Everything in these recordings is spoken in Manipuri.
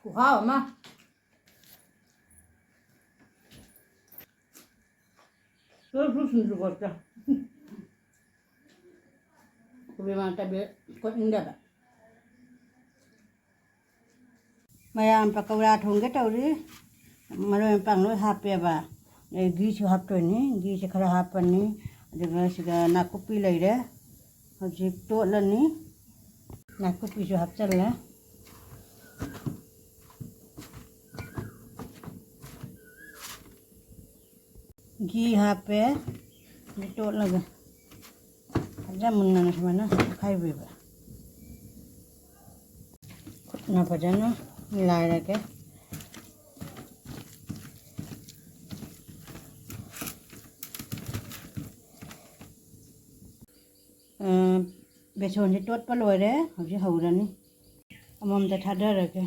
Wow, ma. Tôi rút xuống rồi kìa. Vì mà tại vì có những đẹp ạ. Maya pakawra thongge tawri maro panglo hape ba gi chu hap to ni gi che khara hap ni de siga nakupi leire hoji to lani nakupi chu hap challa gi hape ni to laga aja munna na semana khai be ba na pajana मिलाए रखे बेसन से टोट पर लोए रे हजी हौरनी अमम ते थादर रखे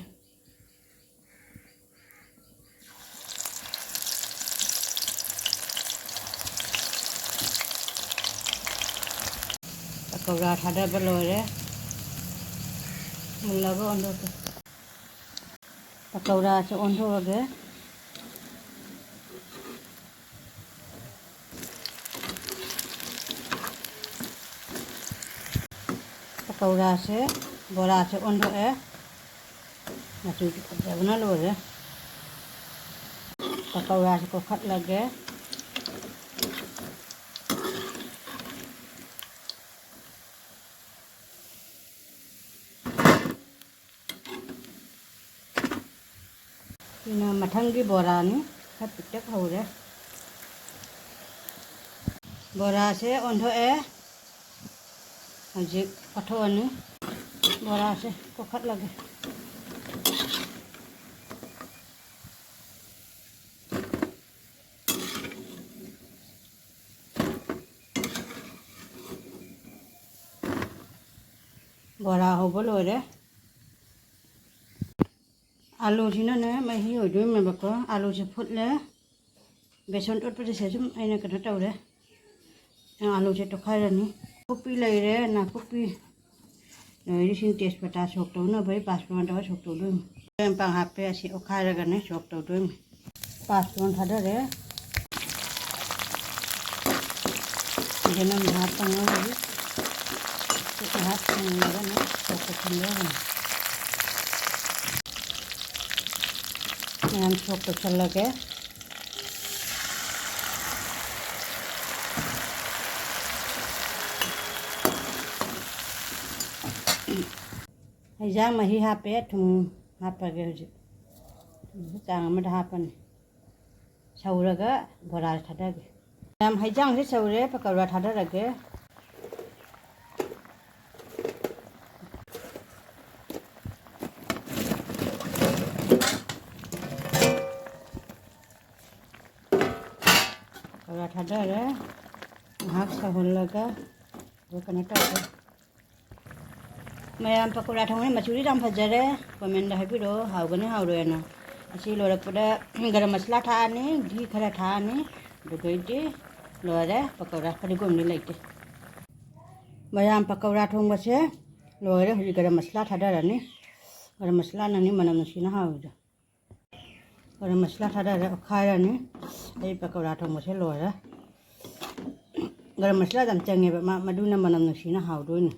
पकौड़ा थादर पर लोए रे मुल्ला को अंदर के पकौड़ा से ओंधो गए पकौड़ा से बोरा से ओंधो है मछली बना लो रे पकौड़ा से को खट लगे मठंगी बोरा नहीं खट पिटक हो रे बोरा से ओंधो है हजी पठोनी बोरा से को खट लगे बोरा हो बोलो रे आलू जी ने मही हो दो मैं बको आलू से फुट ले बेसन टोट पर से जुम आइना कथा तौरे आलू से तो खाई रनी कुपी ले रे ना कुपी रिसिन टेस्ट पता सोक तो ना भाई 5 मिनट हो सोक तो दो मैं पांग हापे ऐसे ओ खाई रगा ने सोक तो दो 5 मिनट था रे जनम हाथ पांग हो तो हाथ पांग लगा ने सोक तो खंडे हम सोक तो चल लगे जा मही हापे थुम हापगे हो चांग में हापन सौरगा बोरा थादगे हम हैजांग से सौरे पकौड़ा थादरगे पकौड़ा थादरे हाक सहन लगा वो कने टके मैम पकौड़ा थोंने मचूरी दाम फजरे कमेंट हाइबिरो हाउगने हाउरोना असी लोरकपदा गरम मसाला थाने घी खरा थाने दुगैदे लोरे पकौड़ा फरिगोमनि लाइते मैम पकौड़ा थोंबसे लोरे हजि गरम मसाला थादराने गरम मसाला ननि मनम नसिना हाउदो गरम मसाला थादरे खायराने ए पकौड़ा थोंबसे लोरे गरम मसाला दाम चंगे मदुना मनम नसिना हाउदोनि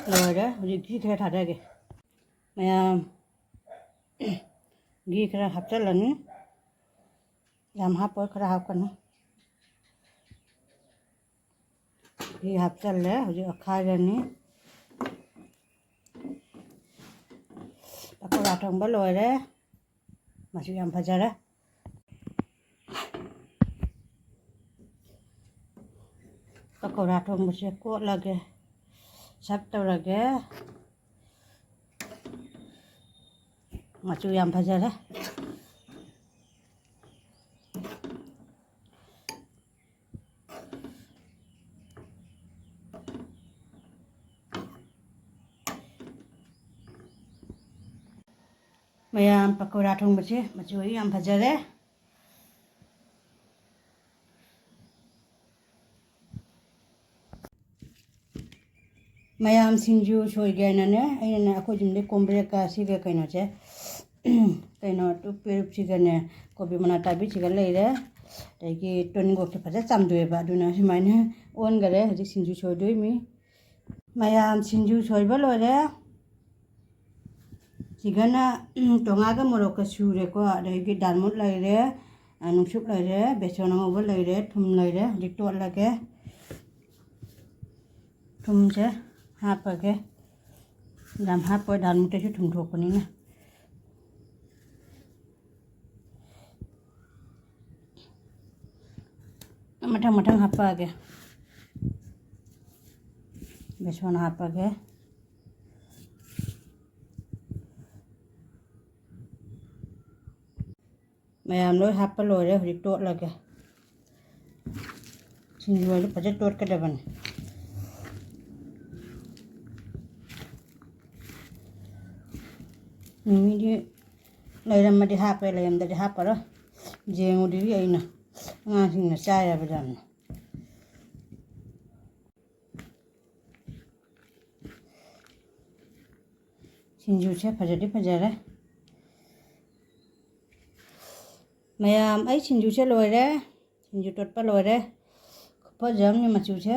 लोरे हजि घी खरा थादगे मैम घी खरा हापचलनी याम हाप खरा हापकनी घी हापचले हजि खायरानी पकौड़ा थोंबा लोरे मछली याम फजरे पकौड़ा थोंबसे को लगे सब तौरगे मचू याम फजरे मैम पकौड़ा थोंबसे मचू याम फजरे ꯃꯌꯥꯝ ꯁꯤꯡꯖꯨ ꯁꯣꯏꯒꯦꯅꯅꯦ ꯑꯩꯅꯅꯦ ꯑꯩꯈꯣꯏ ꯌꯨꯝꯗ ꯀꯣꯝꯕ꯭ꯔꯦꯛꯀ ꯁꯤꯒ ꯀꯩꯅꯣꯁꯦ ꯀꯩꯅꯣ ꯄꯦꯔꯨꯛꯁꯤꯒꯅꯦ ꯀꯣꯕꯤ ꯃꯅꯥ ꯇꯥꯕꯤꯁꯤꯒ ꯂꯩꯔꯦ ꯑꯗꯒꯤ ꯇꯣꯅꯤꯡꯀꯣꯛꯁꯦ ꯐꯖꯅ ꯆꯥꯝꯗꯣꯛꯑꯦꯕ ꯑꯗꯨꯅ ꯁꯨꯃꯥꯏꯅ ꯑꯣꯟꯈꯔꯦ ꯍꯧꯖꯤꯛ ꯁꯤꯡꯖꯨ ꯁꯣꯏꯗꯣꯏꯃꯤ ꯃꯌꯥꯝ ꯁꯤꯡꯖꯨ ꯁꯣꯏꯕ ꯂꯣꯏꯔꯦ ꯁꯤꯒꯅ ꯇꯣꯉꯥꯒ ꯃꯣꯔꯣꯛꯀ ꯁꯨꯔꯦꯀꯣ ꯑꯗꯒꯤ ꯗꯥꯜꯃꯨꯠ ꯂꯩꯔꯦ ꯅꯨꯡꯁꯨꯛ ꯂꯩꯔꯦ ꯕꯦꯁꯣꯟ ꯑꯉꯧꯕ ꯂꯩꯔꯦ ꯊꯨꯝ ꯂꯩꯔꯦ ꯍꯧꯖꯤꯛ ꯇꯣꯠꯂꯒꯦ ꯊꯨꯝꯁꯦ ꯍꯥꯞꯄꯒꯦ ꯌꯥꯝ ꯍꯥꯞꯄꯣꯏ ꯗꯥꯜꯃꯨꯠꯇꯁꯨ ꯊꯨꯝ ꯊꯣꯛꯄꯅꯤꯅ मठंग मठंग हापागे बेसन हापागे मैम लोग हाप लोरे हरी टोट लगे सिंजू वाले पचे टोट के डबन मीडी लैरम मदी हापे लैरम दे हापरो जेंगुदी अइना ꯉꯥꯁꯤꯡꯅ ꯆꯥꯏꯔꯕ ꯌꯥꯝꯅ ꯁꯤꯡꯖꯨꯁꯦ ꯐꯖꯗꯤ ꯐꯖꯔꯦ ꯃꯌꯥꯝ ꯑꯩ ꯁꯤꯡꯖꯨꯁꯦ ꯂꯣꯏꯔꯦ ꯁꯤꯡꯖꯨ ꯇꯣꯠꯄ ꯂꯣꯏꯔꯦ ꯐꯖꯕꯅꯤ ꯃꯆꯨꯁꯦ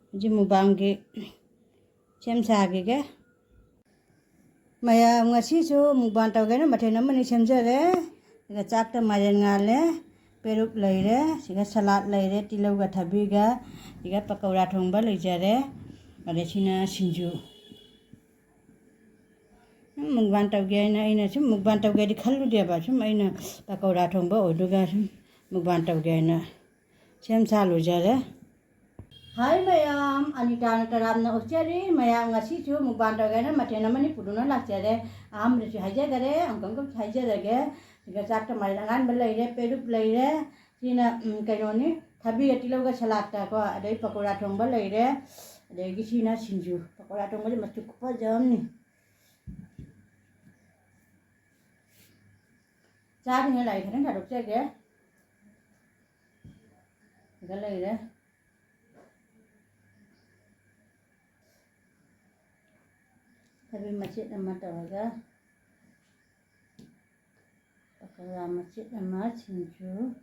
ꯍꯧꯖꯤꯛ ꯃꯨꯛꯕꯥꯡꯒꯤ ꯁꯦꯝ ꯁꯥꯈꯤꯒꯦ ꯃꯌꯥꯝ ꯉꯁꯤꯁꯨ ꯃꯨꯛꯕꯥꯡ ꯇꯧꯒꯦꯅ ꯃꯊꯦꯜ ꯑꯃꯅꯤ ꯁꯦꯝꯖꯔꯦ ꯁꯤꯒ ꯆꯥꯛꯇ ꯃꯥꯏꯔꯦꯟ ꯉꯥꯜꯂꯦ ꯄꯦꯔꯨꯛ ꯂꯩꯔꯦ ꯁꯤꯒ ꯁꯂꯥꯠ ꯂꯩꯔꯦ ꯇꯤꯜꯍꯧꯒ ꯊꯕꯤꯒ ꯁꯤꯒ ꯄꯀꯧꯔꯥ ꯊꯣꯡꯕ ꯂꯩꯖꯔꯦ ꯑꯗꯩ ꯁꯤꯅ ꯁꯤꯡꯖꯨ ꯃꯨꯛꯕꯥꯡ ꯇꯧꯒꯦ ꯍꯥꯏꯅ ꯑꯩꯅ ꯁꯨꯝ ꯃꯨꯛꯕꯥꯡ ꯇꯧꯒꯦꯗꯤ ꯈꯜꯂꯨꯗꯦꯕ ꯁꯨꯝ ꯑꯩꯅ ꯄꯀꯧꯔꯥ ꯊꯣꯡꯕ ꯑꯣꯏꯗꯨꯒ ꯁꯨꯝ ꯃꯨꯛꯕꯥꯡ ꯇꯧꯒꯦ ꯍꯥꯏꯅ ꯁꯦꯝ ꯁꯥ ꯂꯣꯏꯖꯔꯦ हाय मैम अनिता तरामना उच्चरी ma'am ngasisu mukbang tawgena mathen amani puduna lakjare amresu haijagare angkam haijagare siga chakta marangan belaire peruk leire sina kainoni thabi atiloga salata ko adai pakora thongba leire adai sina sinju pakora thongba mastu kupa jamni chari ne lai kharan thaduk chege ga leire Tapi masjid nama tawaga, pakaian masjid nama cincu,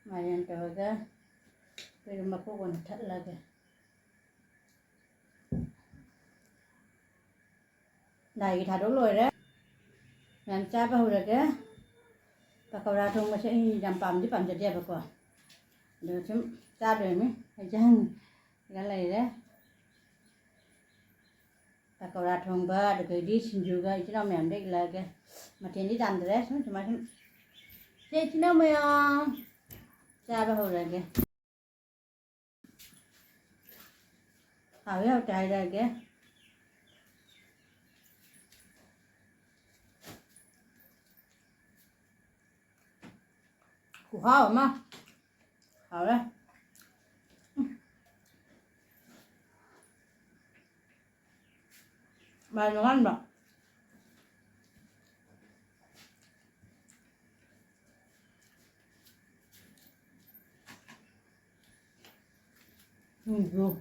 mayan tawaga, perumah ko wan that lagi. Lagi thadok loy re, yang capa hura ke, pakaian thong masih ini jam pam di pam jadi apa ko, dah cuma capa ni, jangan galai re. pakora thongba adagadi sinjuga ichina mayam dek lage mathen di damdre sum chuma sum che ichina mayam chaba horage hawe haw tai rage ku haw ma hawe mà nó ăn bạc rồi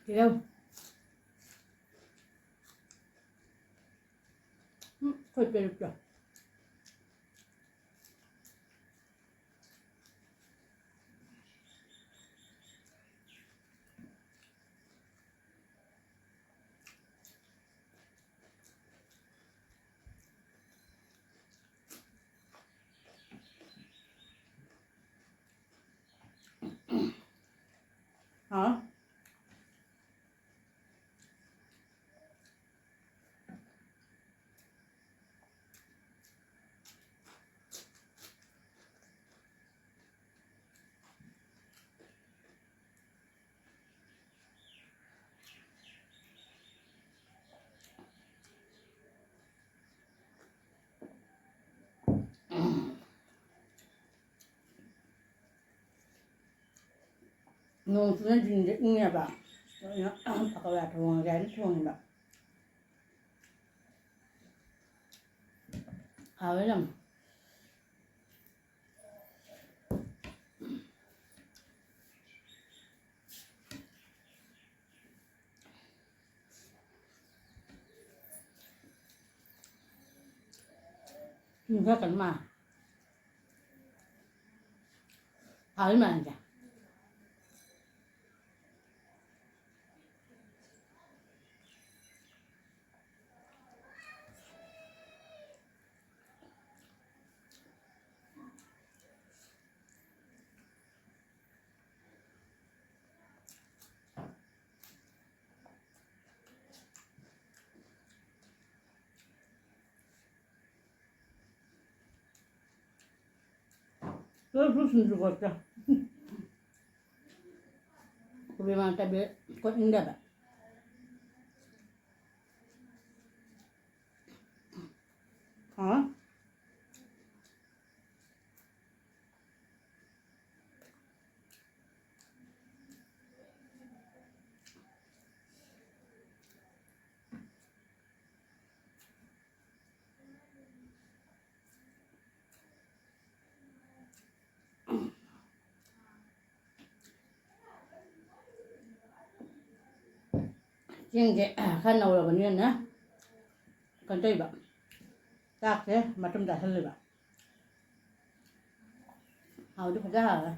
thì đâu thôi về được rồi hả ngon sudah jinjitnya bang soalnya pakaian thong gani thong bang 好了，你在干嘛？好了嘛，จ้ะTerus juga dah. Problema tabi kot indah ba? Hả? Riêng cái khăn nào là vấn nữa, còn đây bạn, tak thế mà trong đã thânเลยbạn, hào được ra hả?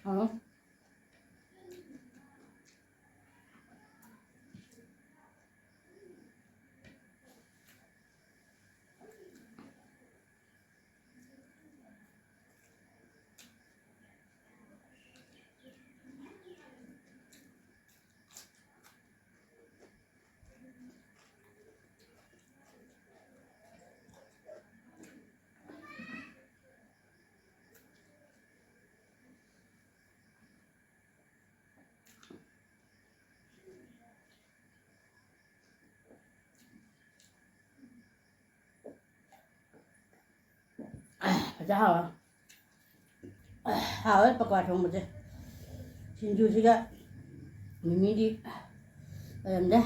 Hả? Ra hả? Hào ấy, pakwa trong một chứ, xin chú chị ạ, mình đi, làm đây.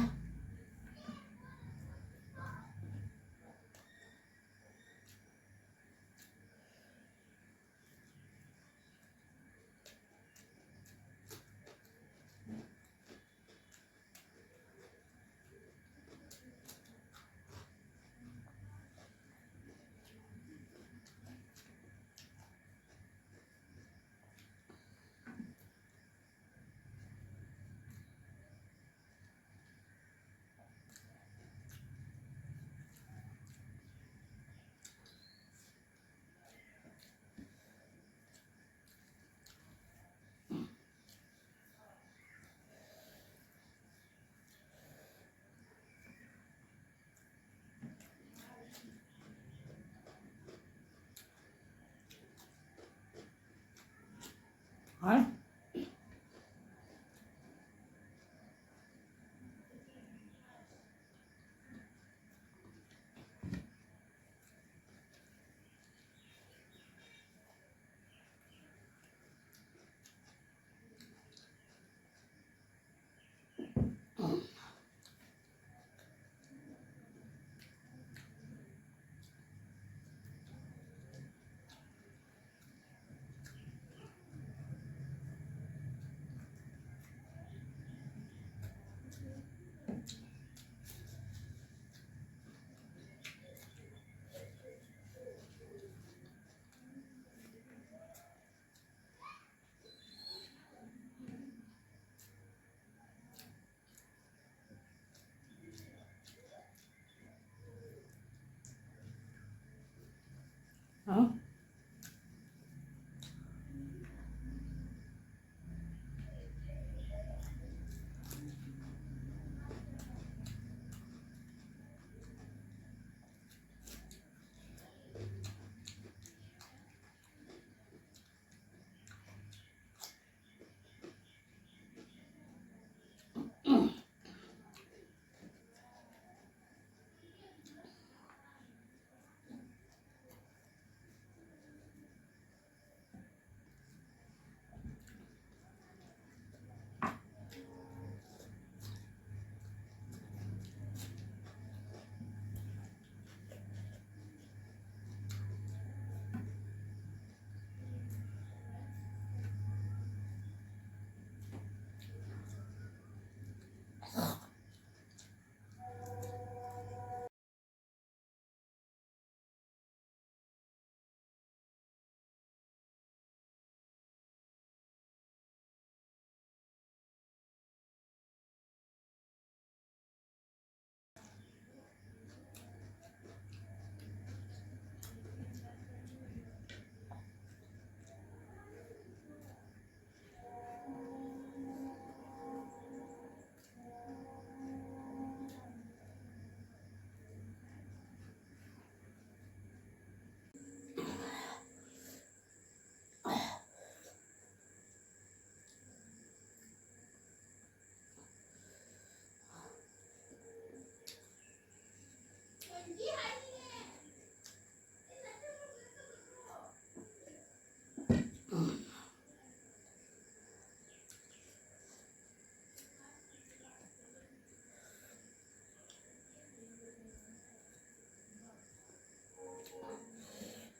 Hả? Hả?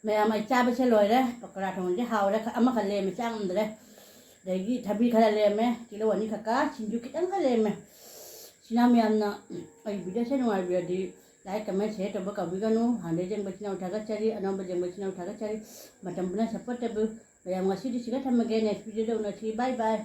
ꯃꯌꯥꯝ ꯑꯩ ꯆꯥꯕꯁꯦ ꯂꯣꯏꯔꯦ ꯄꯀꯣꯔꯥ ꯊꯣꯡꯕꯁꯦ ꯍꯥꯎꯔꯦ ꯑꯃꯈꯛ ꯂꯦꯝꯃꯦ ꯆꯥ ꯉꯝꯗ꯭ꯔꯦ ꯑꯗꯒꯤ ꯊꯕꯤ ꯈꯔ ꯂꯦꯝꯃꯦ ꯀꯤꯂꯣ 2 ꯈꯛꯀ ꯁꯤꯡꯖꯨ ꯈꯤꯇꯪꯒ ꯂꯦꯝꯃꯦ ꯁꯤꯅ ꯃꯌꯥꯝꯅ ꯑꯩ ꯚꯤꯗꯤꯑꯣꯁꯦ ꯅꯨꯡꯉꯥꯏꯕꯤꯔꯗꯤ ꯂꯥꯏꯛ ꯀꯃꯦꯟ ꯁꯦꯌꯔ ꯇꯧꯕ ꯀꯥꯎꯕꯤꯒꯅꯨ ꯍꯥꯟꯅꯗꯩ ꯌꯦꯡꯕꯁꯤꯅ ꯊꯥꯒꯠꯆꯔꯤ ꯑꯅꯧꯕ ꯌꯦꯡꯕꯁꯤꯅ ꯊꯥꯒꯠꯆꯔꯤ ꯃꯇꯝ ꯄꯨꯟꯅ ꯁꯞꯄꯣꯔꯠ ꯇꯧꯕꯤꯌꯨ ꯃꯌꯥꯝ ꯉꯁꯤꯗꯤ ꯁꯤꯗ ꯊꯝꯃꯒꯦ ꯅꯦꯛꯁ ꯚꯤꯗꯤꯑꯣꯗ ꯎꯅꯁꯤ ꯕꯥꯏ ꯕꯥꯏ